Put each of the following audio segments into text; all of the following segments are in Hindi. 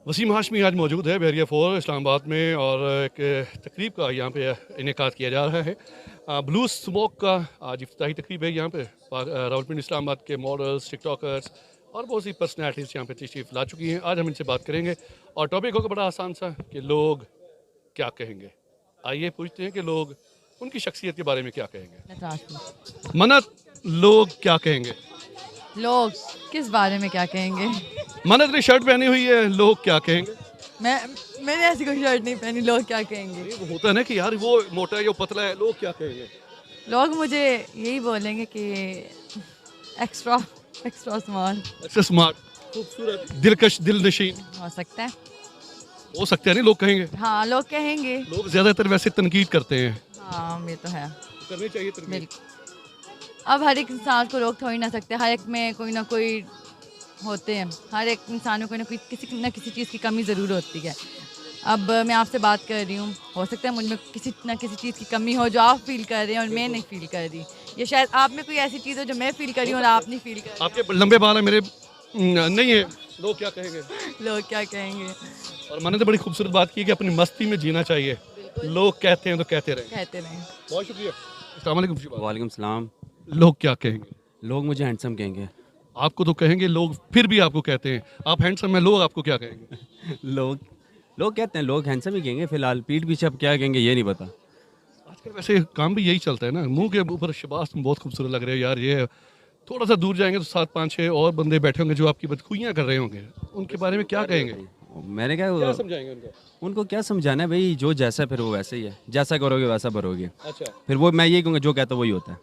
वसीम हाशमी आज मौजूद है बहरिया 4 इस्लामाबाद में और एक तकरीब का यहाँ पे इनेकाद किया जा रहा है। ब्लू स्मोक का आज इफ्तिताही तकरीब है यहाँ पे। रावलपिंडी इस्लामाबाद के मॉडल्स, टिकटॉकर्स और बहुत सी पर्सनैलिटीज़ यहाँ पे तशरीफ ला चुकी हैं। आज हम इनसे बात करेंगे और टॉपिक होगा बड़ा आसान सा कि लोग क्या कहेंगे। आइए पूछते हैं कि लोग उनकी शख्सियत के बारे में क्या कहेंगे। मन्नत, लोग क्या कहेंगे? लोग किस बारे में क्या कहेंगे? मन्नत ने शर्ट पहनी हुई है, लोग क्या कहेंगे? मैंने ऐसी कोई शर्ट नहीं पहनी, लोग क्या कहेंगे? वो होता है ना कि यार वो मोटा है, वो पतला है, लोग क्या कहेंगे? लोग मुझे यही बोलेंगे कि एक्स्ट्रा एक्स्ट्रा स्मार्ट। अच्छा, स्मार्ट, खूबसूरत, दिलकश, दिलनशीन हो सकता है। हो सकते हैं नहीं, लोग कहेंगे। हाँ, लोग कहेंगे। लोग ज्यादातर वैसे तनकीद करते हैं। हाँ, ये तो है। करनी चाहिए तनकीद। बिल्कुल। अब हर एक इंसान को रोक थोड़ी ना सकते, हर एक में कोई ना कोई होते हैं, हर एक इंसान में कोई ना कोई किसी न किसी चीज़ की कमी ज़रूर होती है। अब मैं आपसे बात कर रही हूँ, हो सकता है मुझ में किसी न किसी चीज़ की कमी हो जो आप फील कर रहे हैं और मैं नहीं फील कर रही, या शायद आप में कोई ऐसी चीज़ हो जो मैं फील कर रही हूँ और आप नहीं फील कर रही। आपके लंबे बाल है, मेरे नहीं है, लोग क्या कहेंगे? लोग क्या कहेंगे? और मैंने तो बड़ी खूबसूरत बात की कि अपनी मस्ती में जीना चाहिए। लोग कहते हैं तो कहते रहें। कहते रहें। बहुत शुक्रिया। अस्सलाम वालेकुम। वालेकुम सलाम। लोग क्या कहेंगे? लोग मुझे हैंडसम कहेंगे। आपको तो कहेंगे लोग, फिर भी आपको कहते हैं आप हैंडसम है, लोग आपको क्या कहेंगे? लोग लोग कहते हैं, लोग हैंडसम ही कहेंगे फिलहाल, पीठ पीछे अब क्या कहेंगे ये नहीं पता। आजकल वैसे काम भी यही चलता है ना, मुंह के ऊपर शबाश तुम बहुत खूबसूरत लग रहे हो यार, ये है। थोड़ा सा दूर जाएंगे तो 7-5-6 और बंदे बैठे होंगे जो आपकी बदखुइयाँ कर रहे होंगे, उनके बारे में क्या कहेंगे? मैंने क्या क्या समझाएंगे उनको? उनको क्या समझाना है भाई, जो जैसा फिर वो वैसे ही है, जैसा करोगे वैसा भरोगे। अच्छा, फिर वो मैं यही कहूँगा, जो कहता वही होता है।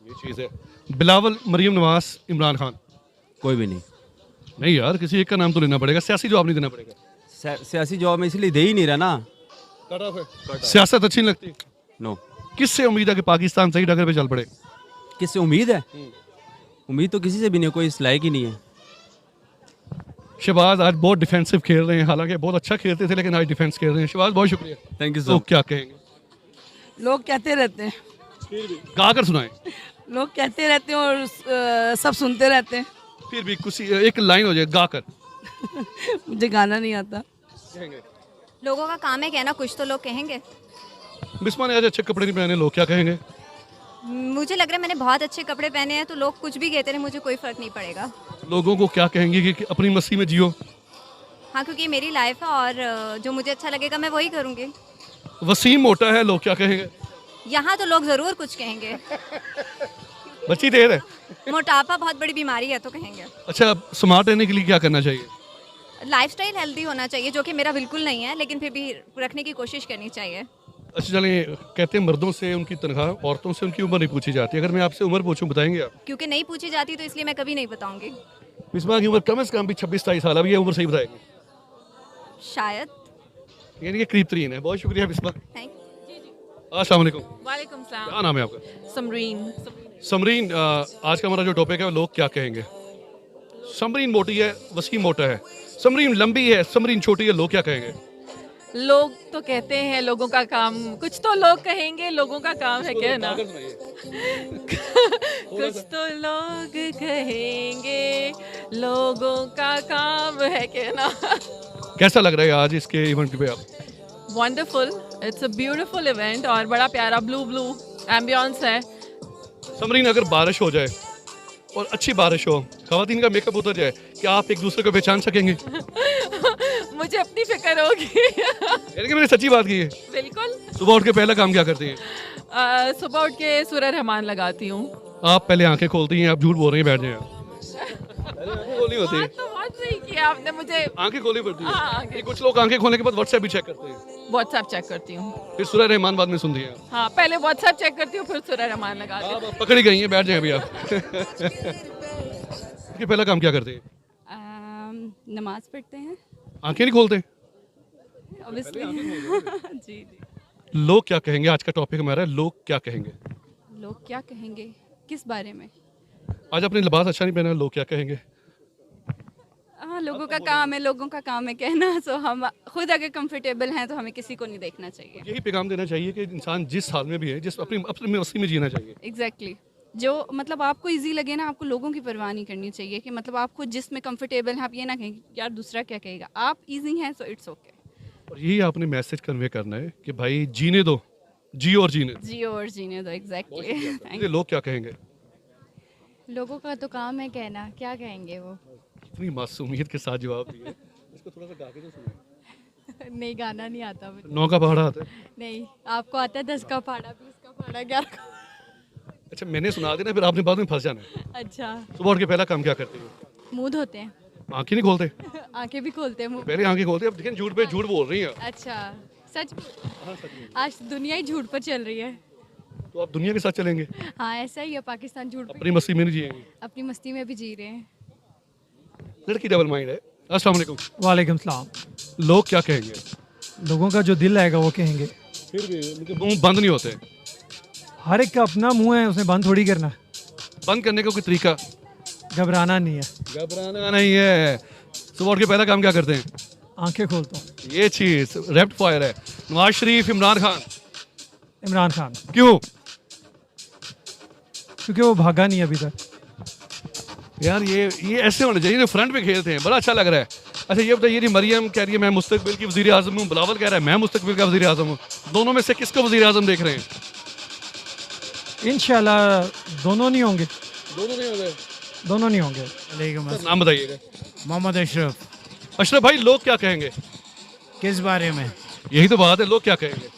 ये चीज़ है। बिलावल, मरियम नवाज, इमरान खान। कोई भी नहीं। नहीं यार, किसी एक का नाम तो लेना पड़ेगा, सियासी जवाब नहीं देना पड़ेगा। सियासी जवाब में इसलिए दे ही नहीं रहा ना। सियासत अच्छी नहीं लगती। नो। किससे उम्मीद है कि पाकिस्तान सही डगर पे चल पड़े? किससे उम्मीद है? उम्मीद तो किसी से भी नहीं, कोई इस लायक ही नहीं है। शहबाज आज बहुत डिफेंसिव खेल रहे हैं, हालांकि बहुत अच्छा खेलते थे लेकिन आज डिफेंस खेल रहे हैं। शहबाज बहुत शुक्रिया। थैंक यू लोग सो। क्या कहेंगे? लोग कहते रहते हैं। गा कर सुनाएं। लोग कहते रहते हैं और सब सुनते रहते हैं। फिर भी कुछ एक लाइन हो जाए गा कर। मुझे गाना नहीं आता। लोगों का काम है कहना, कुछ तो लोग कहेंगे। बिस्मा ने आज अच्छे कपड़े नहीं पहने, लोग क्या कहेंगे? मुझे लग रहा है मैंने बहुत अच्छे कपड़े पहने हैं, तो लोग कुछ भी कहते रहे, मुझे कोई फर्क नहीं पड़ेगा। लोगों को क्या कहेंगे कि अपनी मस्ती में जियो? हाँ, क्योंकि ये मेरी लाइफ है और जो मुझे अच्छा लगेगा मैं वही करूँगी। वसीम मोटा है, लोग क्या कहेंगे? यहाँ तो लोग ज़रूर कुछ कहेंगे। बच्ची देर है। मोटापा बहुत बड़ी बीमारी है तो कहेंगे। अच्छा, स्मार्ट रहने के लिए क्या करना चाहिए? लाइफस्टाइल हेल्दी होना चाहिए, जो कि मेरा बिल्कुल नहीं है, लेकिन फिर भी रखने की कोशिश करनी चाहिए। अच्छा चलें, कहते हैं मर्दों से उनकी तनख्वाह, औरतों से उनकी उम्र नहीं पूछी जाती। अगर मैं आपसे उम्र पूछूं, बताएंगे आप? क्योंकि नहीं पूछी जाती तो इसलिए मैं कभी नहीं बताऊँगी। बिस्मा की उम्र कम से कम भी 26-27 साल, अब ये उम्र सही बताएंगे? शायद। यानी कि करीब तरीन है। बहुत शुक्रिया बिस्मा। थैंक। अस्सलाम वालेकुम। वालेकुम सलाम। क्या नाम है आपका? समरीन। समरीन, आज का हमारा जो टॉपिक है, लोग क्या कहेंगे। समरीन मोटी है, वसीम मोटा है। समरीन लंबी है, समरीन छोटी है, लोग क्या कहेंगे? लोग तो कहते हैं लोगों का काम, कुछ तो लोग कहेंगे, लोगों का काम है कहना। कुछ तो लोग कहेंगे, लोगों का काम है कहना। कैसा लग रहा है आज इसके इवेंट पे आप? Wonderful, it's a beautiful event और बड़ा प्यारा ब्लू एम्बियंस है। समरीन, अगर बारिश हो जाए और अच्छी बारिश हो, खवातीन का मेकअप उतर जाए, क्या आप एक दूसरे को पहचान सकेंगे? मुझे अपनी फिक्र होगी। यानी कि मैंने सच्ची बात की है। बिल्कुल। सुबह उठ के पहला काम क्या करती हैं? सुबह उठ के सूरह रहमान लगाती हूँ। आप पहले आंखें खोलती हैं, आप झूठ बोल रही हैं, बैठ जाएं आप। पहले आंखें खोलनी होती है। बात तो बहुत सही किया आपने। मुझे आंखें खोलनी पड़ती है। हाँ, आंखें। नहीं, कुछ लोग आंखें खोलने के बाद व्हाट्सएप भी चेक करते हैं, व्हाट्सएप चेक करती हूँ। फिर सूरह रहमान बाद में सुनती हैं। हाँ, पहले व्हाट्सएप चेक करती हूँ, फिर सूरह रहमान लगाती हूँ। आप पकड़ी गई हैं, बैठ जाएं अभी आप। कि पहला काम क्या करते हैं? नमाज पढ़ते हैं आंखें नहीं खोलते? ऑब्वियसली। जी जी। लोग क्या कहेंगे, आज का टॉपिक हमारा है लोग क्या कहेंगे। लोग क्या कहेंगे किस बारे में? आज अपने लिबास अच्छा नहीं पहना, लोग क्या कहेंगे? हाँ, लोगों का काम है, लोगों का काम है कहना। सो हम खुद अगर कंफर्टेबल हैं तो हमें किसी को नहीं देखना चाहिए। यही पैगाम देना चाहिए कि इंसान जिस हाल में भी है, जिस अपनी अपनी मस्ती में जीना चाहिए। एग्जैक्टली। जो मतलब आपको इजी लगे ना, आपको लोगों की परवाह नहीं करनी चाहिए कि मतलब आप खुद जिसमें कंफर्टेबल हैं, आप ये ना कहें कि यार दूसरा क्या कहेगा, आप इजी हैं सो इट्स ओके। और यही आपने मैसेज कन्वे करना है कि भाई जीने दो, जियो और जीने दो। जियो और जीने दो, एग्जैक्टली। ये लोग क्या कहेंगे? लोगों का तो काम है कहना, क्या कहेंगे वो। इतनी मासूमियत के साथ जवाब दिया। इसको थोड़ा सा गा के तो सुनाओ। नहीं, गाना नहीं आता मुझे। 9 का पहाड़ा आता है? नहीं, आपको आता है 10 का पहाड़ा, 20 का पहाड़ा, 11 का। अच्छा, मैंने सुना देना, फिर आपने बाद में फंस जाना है। अच्छा, सुबह उठ के पहला काम क्या करते हो? मुंह धोते हैं। आंखें नहीं खोलते? आंखें भी खोलते हैं, मुंह। पहले आंखें खोलते हैं, अब देखें झूठ पे झूठ बोल रही हैं। अच्छा, सच। आज दुनिया ही झूठ पर चल रही है। तो आप दुनिया के साथ चलेंगे, हाँ, ऐसा ही है, पाकिस्तान झूठ अपनी पर। मस्ती में नहीं जिएंगे। अपनी मस्ती में भी जी रहे हैं। लड़की डबल माइंड है। अस्सलाम वालेकुम। वालेकुम सलाम। लोग क्या कहेंगे? लोगों का जो दिल आएगा वो कहेंगे। फिर भी उनके मुंह बंद नहीं होते। हर एक का अपना मुंह है, उसमें बंद थोड़ी करना। बंद करने का कोई तरीका? घबराना नहीं है, घबराना नहीं है। सुबह उठ के पहला काम क्या करते हैं? आंखें खोलता हूँ। ये चीज रैप्ड फायर है। नवाज शरीफ, इमरान खान। इमरान खान, क्यों? क्योंकि वो भागा नहीं अभी तक। यार ये ऐसे होने चाहिए, फ्रंट पे खेलते हैं, बड़ा अच्छा लग रहा है। अच्छा ये बताइए, मरियम कह रही है मैं मुस्तकबिल की वज़ीर आज़म हूँ, बिलावल कह रहा है मैं मुस्तकबिल का वज़ीर आज़म हूँ। दोनों में से किसको वज़ीर आज़म देख रहे हैं? इंशाल्लाह दोनों नहीं होंगे। दोनों नहीं होंगे। दोनों नहीं होंगे। सर, नाम बताइएगा। मोहम्मद अशरफ। अशरफ भाई, लोग क्या कहेंगे? किस बारे में? यही तो बात है, लोग क्या कहेंगे,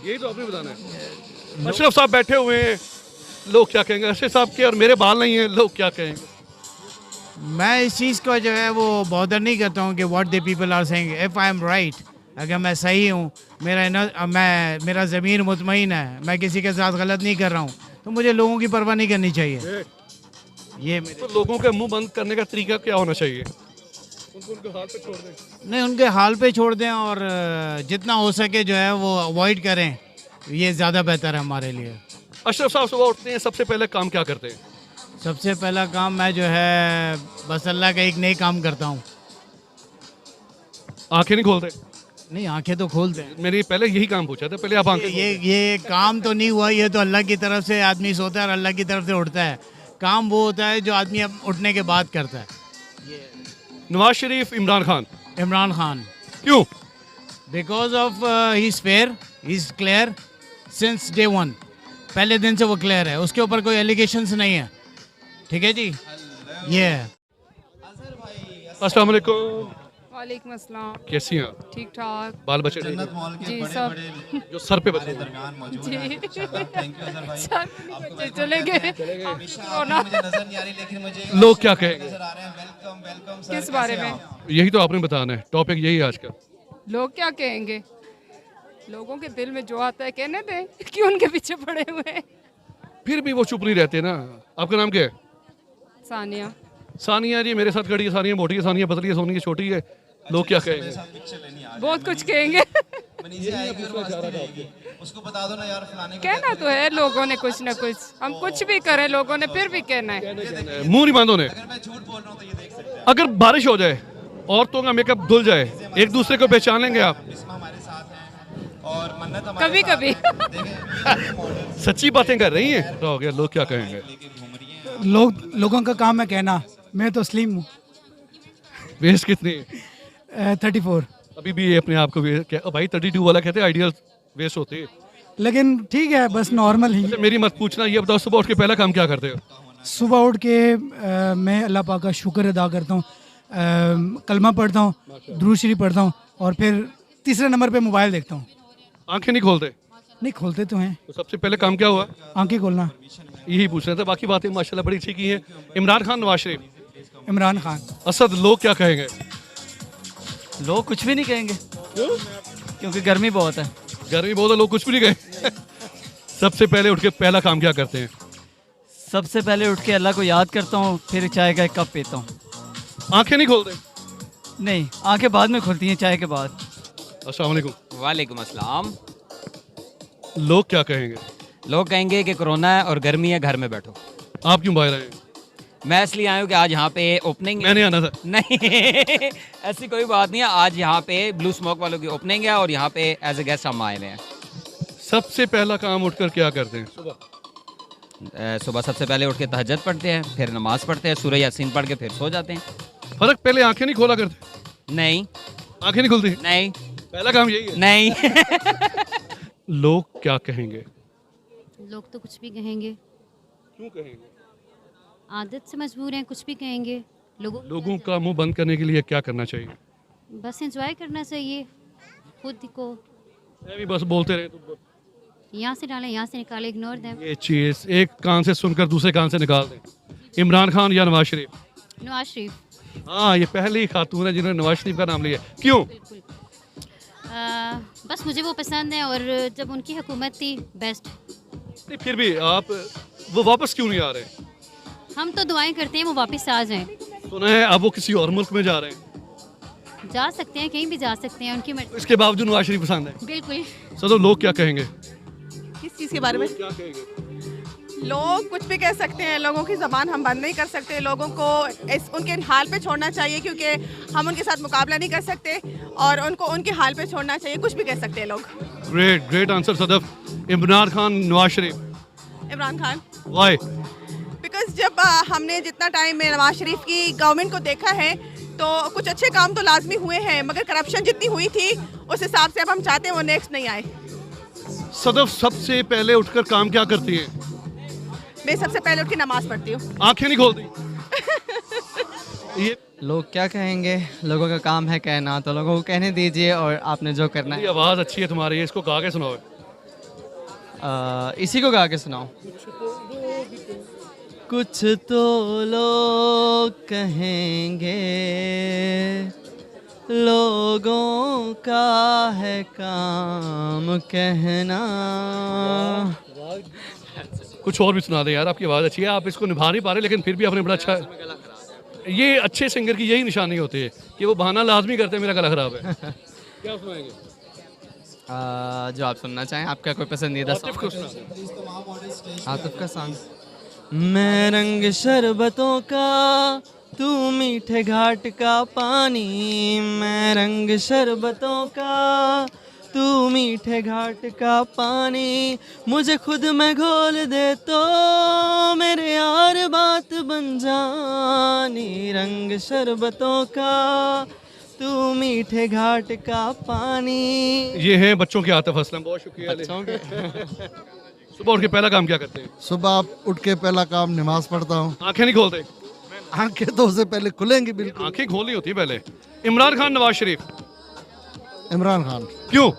यही तो आपने बताना है। अशरफ साहब बैठे हुए हैं, लोग क्या कहेंगे? अशरफ साहब के और मेरे बाल नहीं है, लोग क्या कहेंगे? मैं इस चीज़ को जो है वो बॉदर नहीं करता हूँ कि what the people are saying. If I am right, अगर मैं सही हूँ, मेरा ज़मीर मुतमईन है, मैं किसी के साथ गलत नहीं कर रहा हूँ, तो मुझे लोगों की परवाह नहीं करनी चाहिए। ये तो लोगों के मुंह बंद करने का तरीका क्या होना चाहिए? उनको उनके हाल पे छोड़ दें। नहीं, उनके हाल पे छोड़ दें और जितना हो सके जो है वो अवॉइड करें, ये ज़्यादा बेहतर है हमारे लिए। अशरफ साहब सुबह उठते हैं, सबसे पहले काम क्या करते हैं? सबसे पहला काम मैं जो है बस अल्लाह का एक नई काम करता हूँ। आंखें नहीं खोलते? नहीं, आंखें तो खोलते हैं। मैंने पहले यही काम पूछा था, पहले आप आंखें ये काम तो नहीं हुआ, ये तो अल्लाह की तरफ से आदमी सोता है और अल्लाह की तरफ से उठता है। काम वो होता है जो आदमी अब उठने के बाद करता है। नवाज शरीफ, इमरान खान। इमरान खान, क्यों? Because of he is fair, he is clear since day one. पहले दिन से वो क्लियर है, उसके ऊपर कोई एलिगेशंस नहीं है। ठीक है जी, ये है। अस्सलाम वालेकुम। वालेकुम अस्सलाम। कैसी हैं आप? ठीक ठाक बाल बच्चे ठीक हैं? जी, सब जो सर पे बचे हैं। जी सब बच्चे चले गए। कोरोना लोग क्या कहेंगे? किस बारे में? यही तो आपने बताना है, टॉपिक यही है आज का। लोग क्या कहेंगे? लोगों के दिल में जो आता है कहने दें, क्यों उनके पीछे पड़े हुए हैं। फिर भी वो चुप नहीं रहते ना। आपका नाम क्या है? सानिया। सानिया जी मेरे साथ खड़ी है। सानिया मोटी है, सानिया पतली है, सोनी की छोटी है। लोग क्या कहेंगे? बहुत कुछ कहेंगे। उसको बता दो ना यार, फलाने को कहना तो है लोगों ने कुछ ना कुछ, हम कुछ भी करें लोगों ने फिर भी कहना है। मुंह नहीं बंद होने। मैं झूठ बोल रहा हूँ तो ये देख सकते हैं। अगर बारिश हो जाए, औरतों का मेकअप धुल जाए, एक दूसरे को पहचान लेंगे आप? बिस्मा हमारे साथ हैं और मन्नत हमारे कभी साथ कभी है। देखें, सच्ची बातें कर रही हैं। तो हो गया, लोग क्या कहेंगे? लोगों का काम है कहना। मैं तो स्लिम हूँ। वेस्ट कितनी? 34। अभी भी ये अपने आप को भाई 32 वाला कहते हैं आइडियल वेस्ट होते हैं। लेकिन ठीक है, बस नॉर्मल ही। अच्छा, मेरी मत पूछना, ये बताओ सुबह उठ के पहला काम क्या करते हो? सुबह उठ के मैं अल्लाह पाक का शुक्र अदा करता हूँ, कलमा पढ़ता हूँ, दुरूद शरीफ पढ़ता हूँ और फिर तीसरे नंबर पे मोबाइल देखता हूँ। आंखें नहीं खोलते? नहीं खोलते तो हैं। तो सबसे पहले काम क्या हुआ? आंखें खोलना। यही पूछना था, बाकी बातें माशाल्लाह बड़ी अच्छी की हैं। इमरान खान, नवाज शरीफ, इमरान खान। असद, लोग क्या कहेंगे? लोग कुछ भी नहीं कहेंगे क्योंकि गर्मी बहुत है। गर्मी बहुत है, लोग कुछ भी नहीं कहे। सबसे पहले उठ के पहला काम क्या करते हैं? सबसे पहले उठ के अल्लाह को याद करता हूँ, फिर चाय का एक कप पीता हूँ। आंखें नहीं खोलते? नहीं, आंखें बाद में खुलती हैं चाय के बाद। अस्सलाम वालेकुम। वालेकुम अस्सलाम। लोग क्या कहेंगे? लोग कहेंगे कि कोरोना है और गर्मी है, घर में बैठो। आप क्यों बाहर आए हैं? मैं इसलिए आया हूँ कि आज यहाँ पे ओपनिंग मैंने आना था। नहीं ऐसी कोई बात नहीं है। आज यहाँ पे ब्लू स्मोक वालों की ओपनिंग है और यहाँ पे एज ए गेस्ट हम आए हुए हैं। सबसे पहला काम उठकर क्या करते हैं? सुबह सुबह सबसे पहले उठ के तहज्जुद पढ़ते हैं, फिर नमाज पढ़ते हैं, सूरह यासीन पढ़ के फिर सो जाते हैं। फर्क पहले आंखें नहीं खोला करते? नहीं आंखें नहीं खुलती? नहीं पहला काम यही है। नहीं लोग क्या कहेंगे? लोग तो कुछ भी कहेंगे, क्यों कहेंगे? आदत से मजबूर हैं, कुछ भी कहेंगे। लोगों का मुंह बंद करने के लिए क्या करना चाहिए? बस एंजॉय करना चाहिए खुद को। मैं भी बस बोलते रहे तो यहाँ से डालें, यहाँ से निकालें, इग्नोर दें। ये चीज़ एक कान से सुनकर दूसरे कान से निकाल दें। इमरान खान या नवाज शरीफ? नवाज शरीफ। हाँ, ये पहली खातून है जिन्होंने नवाज शरीफ का नाम लिया। क्यों? बस मुझे वो पसंद है और जब उनकी हुकूमत थी बेस्ट। नहीं, फिर भी आप वो वापस क्यों नहीं आ रहे? हम तो दुआएं करते हैं वो वापस आ जाएं। सुना है अब वो किसी और मुल्क में जा रहे हैं। जा सकते हैं, कहीं भी जा सकते हैं, उनकी मर्जी। इसके बावजूद नवाज शरीफ पसंद है। बिल्कुल। सर लोग क्या कहेंगे? किस चीज़ के बारे में? क्या कहेंगे? लोग कुछ भी कह सकते हैं, लोगों की ज़बान हम बंद नहीं कर सकते। लोगों को उनके हाल पे छोड़ना चाहिए, क्योंकि हम उनके साथ मुकाबला नहीं कर सकते और उनको उनके हाल पे छोड़ना चाहिए। कुछ भी कह सकते हैं लोग। Great answer Sadaf. Imran Khan, Nawaz Sharif? Imran Khan. Why? Because जब हमने जितना टाइम में नवाज शरीफ की गवर्नमेंट को देखा है तो कुछ अच्छे काम तो लाजमी हुए हैं, मगर करप्शन जितनी हुई थी उस हिसाब से अब हम चाहते हैं वो नेक्स्ट नहीं आए। सदफ सबसे पहले उठकर काम क्या करती है? मैं सबसे पहले उठ के नमाज पढ़ती हूँ। आंखें नहीं खोलती? ये लोग क्या कहेंगे, लोगों का काम है कहना, तो लोगों को कहने दीजिए और आपने जो करना है। आवाज़ अच्छी है तुम्हारी, इसको गा के सुनाओ। इसी को गा के सुनाओ। कुछ तो लोग कहेंगे, लोगों का है काम कहना। कुछ और भी सुना दे यार, आपकी आवाज़ अच्छी है, आप इसको निभा नहीं पा रहे लेकिन फिर भी आपने बड़ा अच्छा। ये अच्छे सिंगर की यही निशानी होती है कि वो बहाना लाजमी करते हैं मेरा गला खराब है। क्या सुनाएंगे? जो आप सुनना चाहें, आपका कोई पसंदीदा आतिफ को सुना सॉन्ग? आतिफ का सॉन्ग। मैं रंग शरबतों का, तू मीठे घाट का पानी। मैं रंग शरबतों का, तू मीठे घाट का पानी। मुझे खुद में घोल दे तो मेरे यार बात बन जानी। रंग शरबतों का, तू मीठे घाट का पानी। ये हैं बच्चों के आतिफ असलम, बहुत शुक्रिया। बच्चों के सुबह उठ के पहला काम क्या करते हैं? सुबह उठ के पहला काम नमाज पढ़ता हूँ। आंखें नहीं खोलते? आंखें तो उससे पहले खुलेंगी बिल्कुल। आंखें खोलनी होती है पहले। इमरान खान, नवाज शरीफ? इमरान खान। क्यों?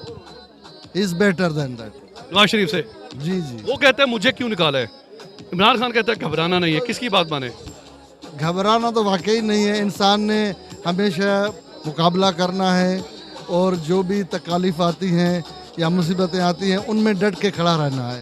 Is better than that. Nawaz Sharif से? जी जी। वो कहते हैं मुझे क्यों निकाला है, इमरान खान कहता है घबराना नहीं है। किसकी बात माने? घबराना तो वाकई नहीं है, इंसान ने हमेशा मुकाबला करना है और जो भी तकलीफ आती हैं या मुसीबतें आती हैं उनमें डट के खड़ा रहना है।